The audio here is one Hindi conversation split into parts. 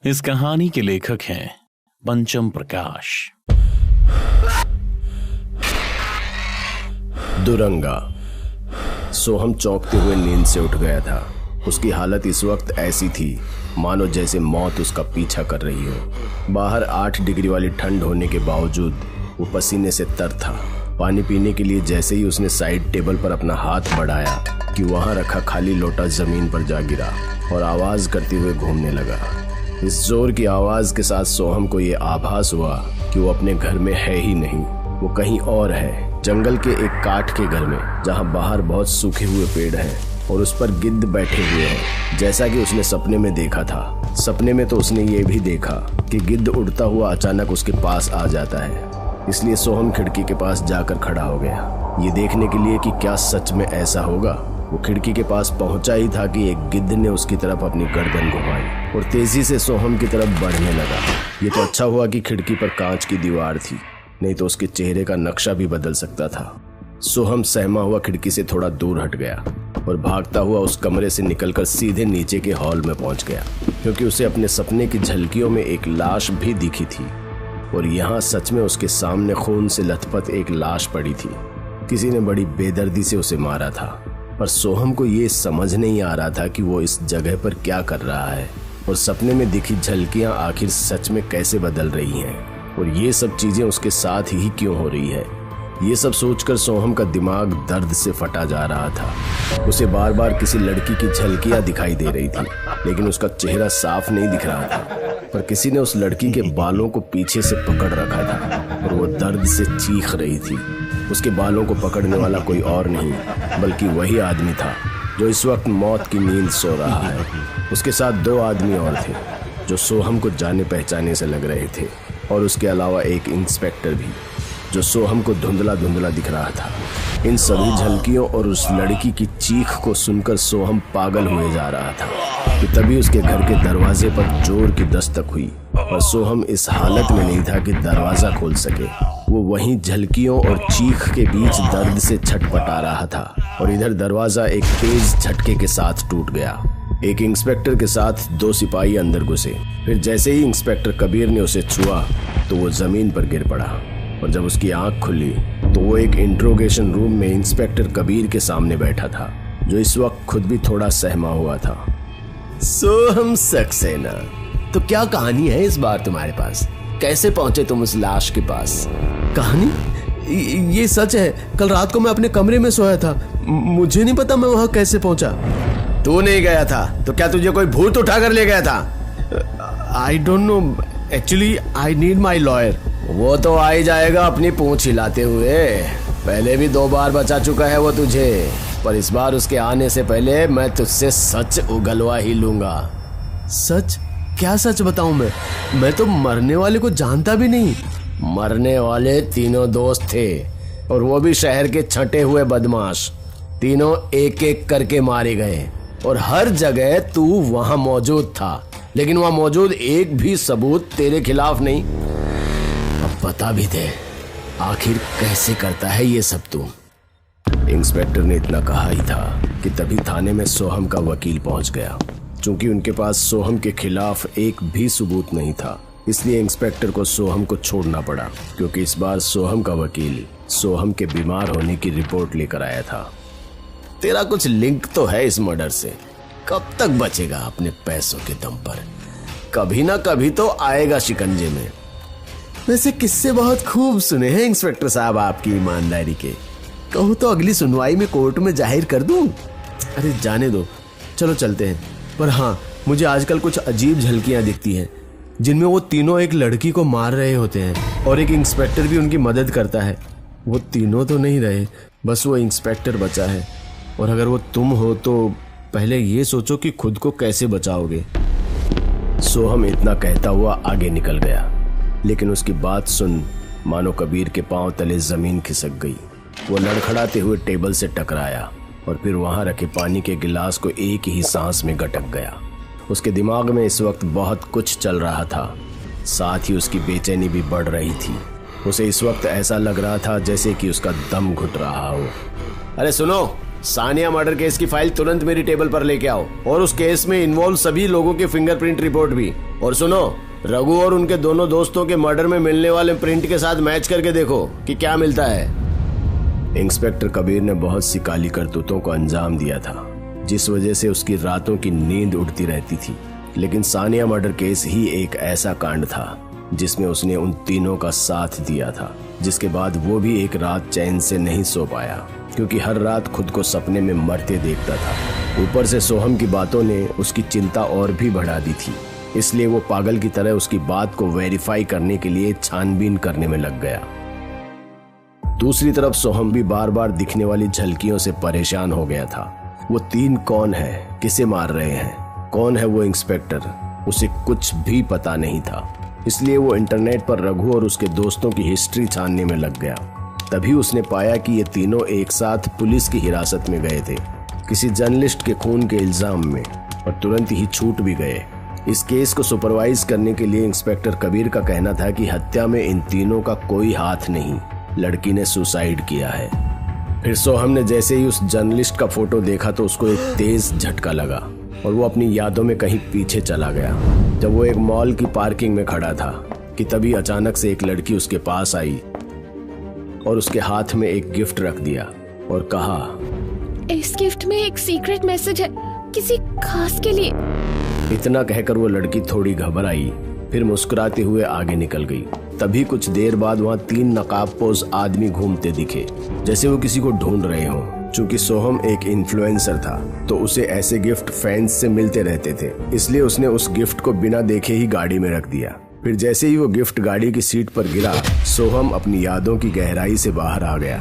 इस कहानी के लेखक हैं पंचम प्रकाश। दुरंगा। सोहम चौंकते हुए नींद से उठ गया था। उसकी हालत इस वक्त ऐसी थी मानो जैसे मौत उसका पीछा कर रही हो। बाहर 8 डिग्री वाली ठंड होने के बावजूद वो पसीने से तर था। पानी पीने के लिए जैसे ही उसने साइड टेबल पर अपना हाथ बढ़ाया कि वहां रखा खाली लोटा जमीन पर जा गिरा और आवाज करते हुए घूमने लगा। इस जोर की आवाज के साथ सोहम को ये आभास हुआ कि वो अपने घर में है ही नहीं, वो कहीं और है, जंगल के एक काठ के घर में, जहां बाहर बहुत सूखे हुए पेड़ हैं और उस पर गिद्ध बैठे हुए हैं, जैसा कि उसने सपने में देखा था। सपने में तो उसने ये भी देखा कि गिद्ध उड़ता हुआ अचानक उसके पास आ जाता है। इसलिए सोहम खिड़की के पास जाकर खड़ा हो गया, ये देखने के लिए कि क्या सच में ऐसा होगा। वो खिड़की के पास पहुंचा ही था कि एक गिद्ध ने उसकी तरफ अपनी गर्दन घुमाई और तेजी से सोहम की तरफ बढ़ने लगा। ये तो अच्छा हुआ कि खिड़की पर कांच की दीवार थी, नहीं तो उसके चेहरे का नक्शा भी बदल सकता था। सोहम सहमा हुआ खिड़की से थोड़ा दूर हट गया और भागता हुआ उस कमरे से निकलकर सीधे नीचे के हॉल में पहुंच गया, क्योंकि उसे अपने सपने की झलकियों में एक लाश भी दिखी थी और यहाँ सच में उसके सामने खून से लथपथ एक लाश पड़ी थी। किसी ने बड़ी बेदर्दी से उसे मारा था, पर सोहम को ये समझ नहीं आ रहा था कि वो इस जगह पर क्या कर रहा है और सपने में दिखी झलकियां आखिर सच में कैसे बदल रही हैं और ये सब चीजें उसके साथ ही क्यों हो रही है। ये सब सोचकर सोहम का दिमाग दर्द से फटा जा रहा था। उसे बार बार किसी लड़की की झलकियां दिखाई दे रही थी, लेकिन उसका चेहरा साफ नहीं दिख रहा था, पर किसी ने उस लड़की के बालों को पीछे से पकड़ रखा था और वो दर्द से चीख रही थी। उसके बालों को पकड़ने वाला कोई और नहीं बल्कि वही आदमी था जो इस वक्त मौत की नींद सो रहा है। उसके साथ 2 आदमी और थे जो सोहम को जाने पहचाने से लग रहे थे और उसके अलावा एक इंस्पेक्टर भी जो सोहम को धुंधला धुंधला दिख रहा था। इन सभी झलकियों और उस लड़की की चीख को सुनकर सोहम पागल हुए जा रहा था कि तभी उसके घर के दरवाजे पर जोर की दस्तक हुई और सोहम इस हालत में नहीं था कि दरवाजा खोल सके। वो वहीं झलकियों और चीख के बीच दर्द से छटपटा रहा था और इधर दरवाजा एक तेज झटके के साथ टूट गया। एक इंस्पेक्टर के साथ 2 सिपाही अंदर घुसे। फिर जैसे ही इंस्पेक्टर कबीर ने उसे छुआ तो वो जमीन पर गिर पड़ा और जब उसकी आंख खुली तो वो एक इंट्रोगेशन रूम में इंस्पेक्टर कबीर के सामने बैठा था, जो इस वक्त खुद भी थोड़ा सहमा हुआ था। सोहम सक्सेना, तो क्या कहानी है इस बार तुम्हारे पास? कैसे पहुंचे तुम उस लाश के पास? कहानी? ये सच है, कल रात को मैं अपने कमरे में सोया था, मुझे नहीं पता मैं वहां कैसे पहुंचा। तू नहीं गया था तो क्या तुझे कोई भूत उठा कर ले गया था? I don't know, actually I need my lawyer. वो तो आ ही जाएगा अपनी पूंछ हिलाते हुए। पहले भी 2 बार बचा चुका है वो तुझे, पर इस बार उसके आने से पहले मैं तुझसे सच उगलवा ही लूंगा। सच? क्या सच बताऊं मैं तो मरने वाले को जानता भी नहीं। मरने वाले 3 दोस्त थे और वो भी शहर के छंटे हुए बदमाश। तीनों एक एक करके मारे गए और हर जगह तू वहां मौजूद था, लेकिन वहां मौजूद एक भी सबूत तेरे खिलाफ नहीं। अब बता भी दे, आखिर कैसे करता है ये सब तू? इंस्पेक्टर ने इतना कहा ही था कि तभी थाने में सोहम का वकील पहुंच गया। चूंकि उनके पास सोहम के खिलाफ एक भी सबूत नहीं था, इसलिए इंस्पेक्टर को सोहम को छोड़ना पड़ा, क्योंकि इस बार सोहम का वकील सोहम के बीमार होने की रिपोर्ट लेकर आया था। तेरा कुछ लिंक तो है इस मर्डर से, कब तक बचेगा अपने पैसों के दम पर? कभी ना कभी तो आएगा शिकंजे में। वैसे किस्से बहुत खूब सुने हैं इंस्पेक्टर साहब आपकी ईमानदारी के। कहूँ तो अगली सुनवाई में कोर्ट में जाहिर कर दूं। अरे जाने दो, चलो चलते हैं। पर हाँ, मुझे आजकल कुछ अजीब झलकियां दिखती हैं जिनमें वो तीनों एक लड़की को मार रहे होते हैं और एक इंस्पेक्टर भी उनकी मदद करता है। वो तीनों तो नहीं रहे, बस वो इंस्पेक्टर बचा है। और अगर वो तुम हो तो पहले ये सोचो कि खुद को कैसे बचाओगे। सोहम इतना कहता हुआ आगे निकल गया, लेकिन उसकी बात सुन मानो कबीर के पांव तले जमीन खिसक गई। वो लड़खड़ाते हुए टेबल से टकराया और फिर वहां रखे पानी के गिलास को एक ही सांस में गटक गया। उसके दिमाग में इस वक्त बहुत कुछ चल रहा था, साथ ही उसकी बेचैनी भी बढ़ रही थी। उसे इस वक्त ऐसा लग रहा था जैसे कि उसका दम घुट रहा हो। अरे सुनो, सानिया मर्डर केस की फाइल तुरंत मेरी टेबल पर लेके आओ और उस केस में इन्वॉल्व सभी लोगों के फिंगरप्रिंट रिपोर्ट भी। और सुनो, रघु और उनके दोनों दोस्तों के मर्डर में मिलने वाले प्रिंट के साथ मैच करके देखो कि क्या मिलता है। इंस्पेक्टर कबीर ने बहुत सी काली करतूतों को अंजाम दिया था, जिस वजह से उसकी रातों की नींद उड़ती रहती थी। लेकिन सानिया मर्डर केस ही एक ऐसा कांड था जिसमें उसने उन तीनों का साथ दिया था, जिसके बाद वो भी एक रात चैन से नहीं सो पाया, क्योंकि हर रात खुद को सपने में मरते देखता था। ऊपर से सोहम की बातों ने उसकी चिंता और भी बढ़ा दी थी, इसलिए वो पागल की तरह उसकी बात को वेरीफाई करने के लिए छानबीन करने में लग गया। दूसरी तरफ सोहम भी बार बार दिखने वाली झलकियों से परेशान हो गया था। वो तीन कौन है, किसे मार रहे हैं, कौन है वो इंस्पेक्टर, उसे कुछ भी पता नहीं था। इसलिए वो इंटरनेट पर रघु और उसके दोस्तों की हिस्ट्री छानने में लग गया। तभी उसने पाया कि ये तीनों एक साथ पुलिस की हिरासत में गए थे किसी जर्नलिस्ट के खून के इल्जाम में, और तुरंत ही छूट भी गए। इस केस को सुपरवाइज करने के लिए इंस्पेक्टर कबीर का कहना था कि हत्या में इन तीनों का कोई हाथ नहीं, लड़की ने सुसाइड किया है। फिर सोहम ने जैसे ही उस जर्नलिस्ट का फोटो देखा तो उसको एक तेज झटका लगा और वो अपनी यादों में कहीं पीछे चला गया। जब वो एक मॉल की पार्किंग में खड़ा था कि तभी अचानक से एक लड़की उसके पास आई और उसके हाथ में एक गिफ्ट रख दिया और कहा, इस गिफ्ट में एक सीक्रेट मैसेज है किसी खास के लिए। इतना कहकर वो लड़की थोड़ी घबराई, फिर मुस्कुराते हुए आगे निकल गई। तभी कुछ देर बाद वहाँ तीन नकाबपोश आदमी घूमते दिखे, जैसे वो किसी को ढूंढ रहे हों। चूंकि सोहम एक इन्फ्लुएंसर था तो उसे ऐसे गिफ्ट फैंस से मिलते रहते थे, इसलिए उसने उस गिफ्ट को बिना देखे ही गाड़ी में रख दिया। फिर जैसे ही वो गिफ्ट गाड़ी की सीट पर गिरा, सोहम अपनी यादों की गहराई से बाहर आ गया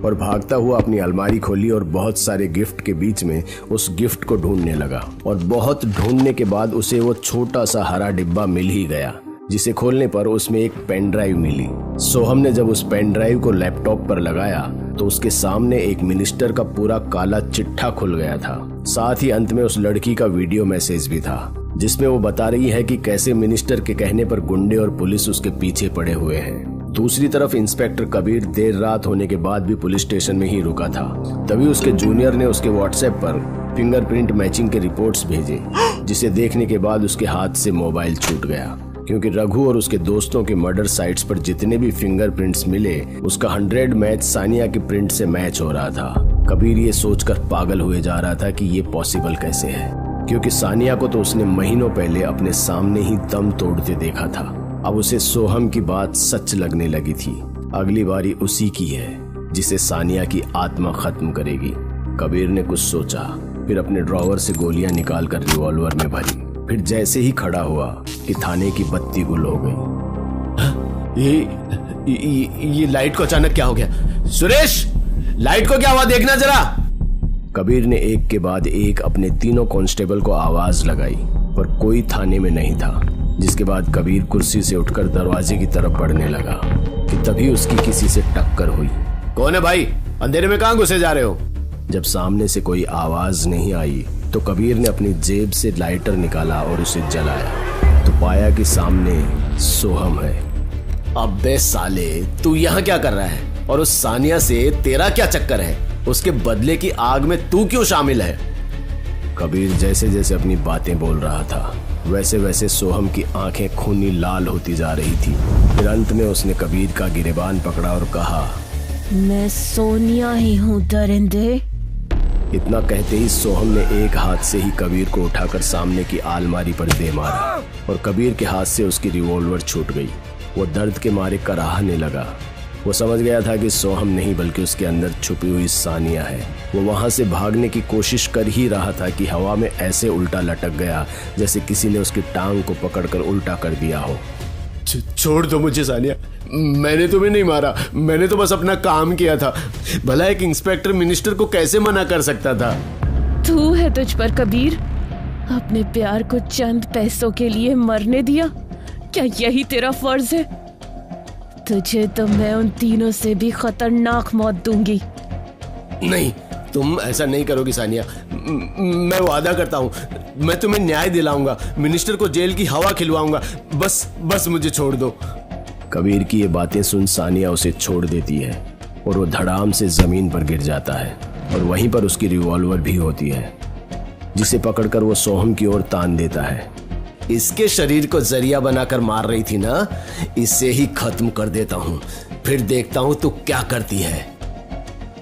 और भागता हुआ अपनी अलमारी खोली और बहुत सारे गिफ्ट के बीच में उस गिफ्ट को ढूंढने लगा। और बहुत ढूंढने के बाद उसे वो छोटा सा हरा डिब्बा मिल ही गया, जिसे खोलने पर उसमें एक पेन ड्राइव मिली। सोहम ने जब उस पेन ड्राइव को लैपटॉप पर लगाया तो उसके सामने एक मिनिस्टर का पूरा काला चिट्ठा खुल गया था। साथ ही अंत में उस लड़की का वीडियो मैसेज भी था, जिसमें वो बता रही है कि कैसे मिनिस्टर के कहने पर गुंडे और पुलिस उसके पीछे पड़े हुए हैं। दूसरी तरफ इंस्पेक्टर कबीर देर रात होने के बाद भी पुलिस स्टेशन में ही रुका था। तभी उसके जूनियर ने उसके व्हाट्सएप पर फिंगरप्रिंट मैचिंग के रिपोर्ट्स भेजे, जिसे देखने के बाद उसके हाथ से मोबाइल छूट गया, क्योंकि रघु और उसके दोस्तों के मर्डर साइट्स पर जितने भी फिंगरप्रिंट्स मिले उसका 100 मैच सानिया के प्रिंट से मैच हो रहा था। कबीर ये सोचकर पागल हुए जा रहा था कि ये पॉसिबल कैसे है, क्योंकि सानिया को तो उसने महीनों पहले अपने सामने ही दम तोड़ते देखा था। अब उसे सोहम की बात सच लगने लगी थी। अगली बारी उसी की है जिसे सानिया की आत्मा खत्म करेगी। कबीर ने कुछ सोचा, फिर अपने ड्रॉवर से गोलियां निकालकर रिवॉल्वर में भरी। फिर जैसे ही खड़ा हुआ कि थाने की बत्ती गुल हो गई। ये लाइट को अचानक क्या हो गया? सुरेश, लाइट को क्या हुआ, देखना जरा। कबीर ने एक के बाद एक अपने तीनों कांस्टेबल को आवाज लगाई, पर कोई थाने में नहीं था। जिसके बाद कबीर कुर्सी से उठकर दरवाजे की तरफ बढ़ने लगा कि तभी उसकी किसी से टक्कर हुई। कौन है भाई, अंधेरे में कहां घुसे जा रहे हो? जब सामने से कोई आवाज नहीं आई तो कबीर ने अपनी जेब से लाइटर निकाला और उसे जलाया तो पाया कि सामने सोहम है। अबे साले, तू यहाँ क्या कर रहा है? और उस सानिया से तेरा क्या चक्कर है? उसके बदले की आग में तू क्यों शामिल है? कबीर जैसे जैसे अपनी बातें बोल रहा था वैसे वैसे सोहम की आंखें खूनी लाल होती जा रही थी। फिर अंत में उसने कबीर का गिरेबान पकड़ा और कहा, मैं सोनिया ही हूँ दरिंदे। इतना कहते ही सोहम ने एक हाथ से ही कबीर को उठाकर सामने की अलमारी पर दे मारा और कबीर के हाथ से उसकी रिवॉल्वर छूट गई। वो दर्द के मारे कराहने लगा। वो समझ गया था कि सोहम नहीं बल्कि उसके अंदर छुपी हुई सानिया है। वो वहां से भागने की कोशिश कर ही रहा था कि हवा में ऐसे उल्टा लटक गया जैसे किसी ने उसकी टांग को पकड़कर उल्टा कर दिया हो। छोड़ दो मुझे सानिया, मैंने तुम्हें नहीं मारा, मैंने तो बस अपना काम किया था। भला एक इंस्पेक्टर मिनिस्टर को कैसे मना कर सकता था? तू है तुझ पर कबीर, अपने प्यार को चंद पैसों के लिए मरने दिया। क्या यही तेरा फर्ज है? तुझे तो मैं उन तीनों से भी खतरनाक मौत दूंगी। नहीं, तुम ऐसा नहीं करोगी सानिया। मैं वादा करता हूँ, मैं तुम्हें न्याय दिलाऊंगा, मिनिस्टर को जेल की हवा खिलवाऊंगा। बस मुझे छोड़ दो। कबीर की ये बातें सुन सानिया उसे छोड़ देती है और वो धड़ाम से जमीन पर गिर जाता है। और वहीं पर उसकी रिवॉल्वर भी होती है, जिसे पकड़कर वो सोहम की ओर तान देता है। इसके शरीर को जरिया बनाकर मार रही थी ना, इसे ही खत्म कर देता हूँ, फिर देखता हूँ तू क्या करती है।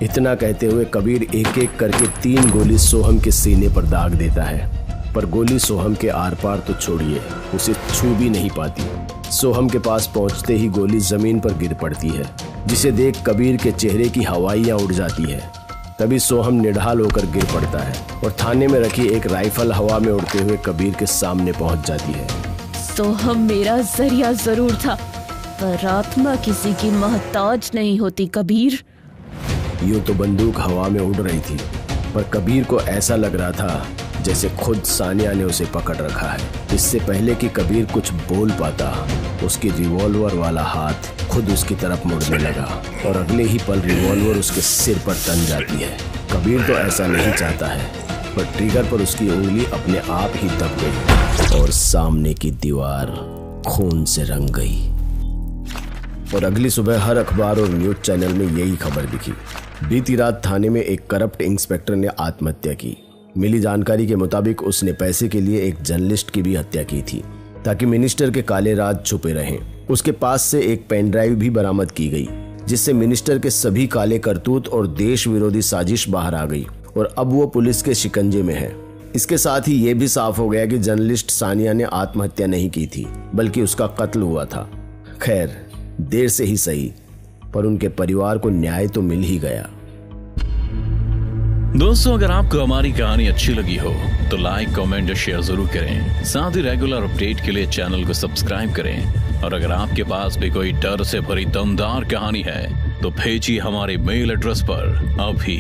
इतना कहते हुए कबीर एक एक करके 3 गोली सोहम के सीने पर दाग देता है, पर गोली सोहम के आर पार तो छोड़िए, उसे छू भी नहीं पाती। सोहम के पास पहुंचते ही गोली जमीन पर गिर पड़ती है, जिसे देख कबीर के चेहरे की हवाइयां उड़ जाती है। तभी सोहम निढाल होकर गिर पड़ता है और थाने में रखी एक राइफल हवा में उड़ते हुए कबीर के सामने पहुंच जाती है। सोहम मेरा जरिया जरूर था, पर आत्मा किसी की मोहताज नहीं होती कबीर। यूं तो बंदूक हवा में उड़ रही थी, पर कबीर को ऐसा लग रहा था जैसे खुद सानिया ने उसे पकड़ रखा है। इससे पहले कि कबीर कुछ बोल पाता, उसकी रिवॉल्वर वाला हाथ खुद उसकी तरफ मुड़ने लगा और अगले ही पल रिवॉल्वर उसके सिर पर तन जाती है। कबीर तो ऐसा नहीं चाहता है, पर ट्रिगर पर उसकी उंगली अपने आप ही दब गई और सामने की दीवार खून से रंग गई। और अगली सुबह हर अखबार और न्यूज चैनल में यही खबर दिखी। बीती रात थाने में एक करप्ट इंस्पेक्टर ने आत्महत्या की। मिली जानकारी के मुताबिक उसने पैसे के लिए एक जर्नलिस्ट की भी हत्या की थी, ताकि मिनिस्टर के काले राज छुपे रहें। उसके पास से एक पेन ड्राइव भी बरामद की गई, जिससे मिनिस्टर के सभी काले करतूत और देश विरोधी साजिश बाहर आ गई और अब वो पुलिस के शिकंजे में है। इसके साथ ही ये भी साफ हो गया कि जर्नलिस्ट सानिया ने आत्महत्या नहीं की थी, बल्कि उसका कत्ल हुआ था। खैर, देर से ही सही, पर उनके परिवार को न्याय तो मिल ही गया। दोस्तों, अगर आपको हमारी कहानी अच्छी लगी हो तो लाइक, कमेंट और शेयर जरूर करें। साथ ही रेगुलर अपडेट के लिए चैनल को सब्सक्राइब करें। और अगर आपके पास भी कोई डर से भरी दमदार कहानी है तो भेजिए हमारे मेल एड्रेस पर अभी।